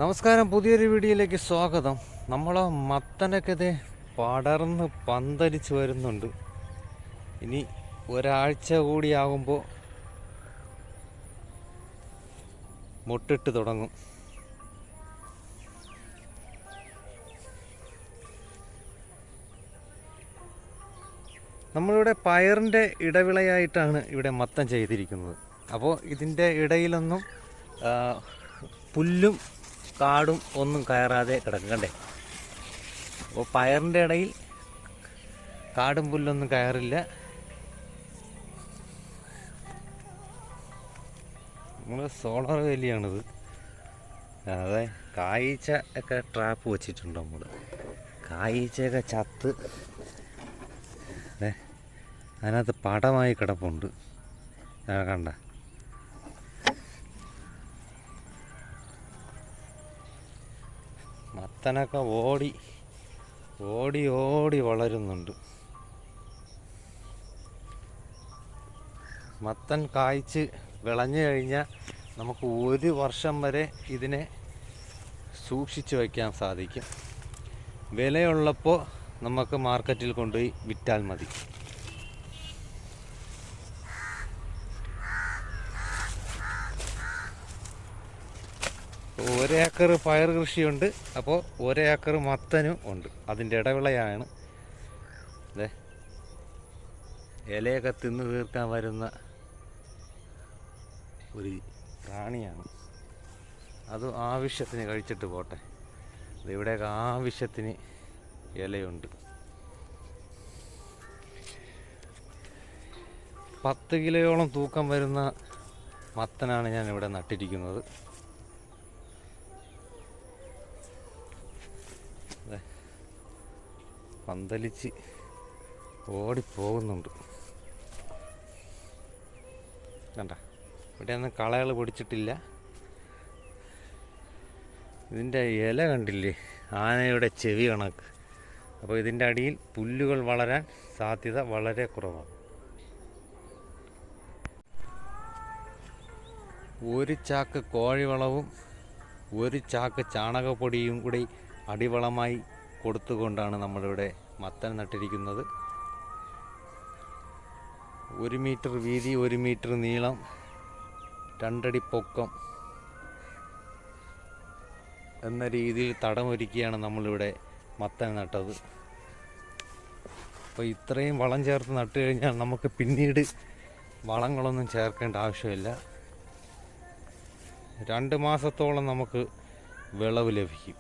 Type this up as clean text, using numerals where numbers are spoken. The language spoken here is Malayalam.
നമസ്കാരം, പുതിയൊരു വീഡിയോയിലേക്ക് സ്വാഗതം. നമ്മൾ മത്തനൊക്കെ ഇത് പടർന്ന് പന്തലിച്ച് വരുന്നുണ്ട്. ഇനി ഒരാഴ്ച കൂടിയാകുമ്പോൾ മുട്ടിട്ട് തുടങ്ങും. നമ്മളിവിടെ പയറിൻ്റെ ഇടവിളയായിട്ടാണ് ഇവിടെ മത്തൻ ചെയ്തിരിക്കുന്നത്. അപ്പോൾ ഇതിൻ്റെ ഇടയിലൊന്നും പുല്ലും കാടും ഒന്നും കയറാതെ കിടക്കണ്ടേ. അപ്പോൾ പയറിൻ്റെ ഇടയിൽ കാടും പുല്ലൊന്നും കയറില്ല. നമ്മൾ സോളാർ വേലിയാണിത്. അതെ, കായ്ച്ച ഒക്കെ ട്രാപ്പ് വെച്ചിട്ടുണ്ട് നമ്മൾ. കായ്ച്ചയൊക്കെ ചത്ത് അതിനകത്ത് പടമായി കിടപ്പുണ്ട്. കണ്ട, മത്തനൊക്കെ ഓടി ഓടി ഓടി വളരുന്നുണ്ട്. മത്തൻ കായ്ച്ച് വിളഞ്ഞു കഴിഞ്ഞാൽ നമുക്ക് 1 വർഷം വരെ ഇതിനെ സൂക്ഷിച്ചു വയ്ക്കാൻ സാധിക്കും. വിലയുള്ളപ്പോൾ നമുക്ക് മാർക്കറ്റിൽ കൊണ്ടുപോയി വിറ്റാൽ മതി. 1 ഏക്കർ പയർ കൃഷിയുണ്ട്. അപ്പോൾ 1 ഏക്കർ മത്തനും ഉണ്ട്. അതിൻ്റെ ഇടവിളയാണ്. അതെ, ഇലയൊക്കെ തിന്ന് തീർക്കാൻ വരുന്ന ഒരു പ്രാണിയാണ്. അത് ആവശ്യത്തിന് കഴിച്ചിട്ട് പോട്ടെ. ഇവിടെയൊക്കെ ആവശ്യത്തിന് ഇലയുണ്ട്. 10 കിലോയോളം തൂക്കം വരുന്ന മത്തനാണ് ഞാൻ ഇവിടെ നട്ടിരിക്കുന്നത്. പന്തലിച്ച് ഓടിപ്പോകുന്നുണ്ട്. കണ്ട, ഇവിടെയൊന്നും കളകൾ പൊടിച്ചിട്ടില്ല. ഇതിൻ്റെ ഇല കണ്ടില്ലേ, ആനയുടെ ചെവി കണക്ക്. അപ്പോൾ ഇതിൻ്റെ അടിയിൽ പുല്ലുകൾ വളരാൻ സാധ്യത വളരെ കുറവാണ്. 1 ചാക്ക് കോഴിവളവും 1 ചാക്ക് ചാണകപ്പൊടിയും കൂടി അടിവളമായി കൊടുത്തുകൊണ്ടാണ് നമ്മളിവിടെ മത്തൻ നട്ടിരിക്കുന്നത്. 1 മീറ്റർ വീതി, 1 മീറ്റർ നീളം, 2 അടി പൊക്കം എന്ന രീതിയിൽ തടമൊരുക്കിയാണ് നമ്മളിവിടെ മത്തൻ നട്ടത്. അപ്പോൾ ഇത്രയും വളം ചേർത്ത് നട്ട് കഴിഞ്ഞാൽ നമുക്ക് പിന്നീട് വളങ്ങളൊന്നും ചേർക്കേണ്ട ആവശ്യമില്ല. 2 മാസത്തോളം നമുക്ക് വിളവ് ലഭിക്കും.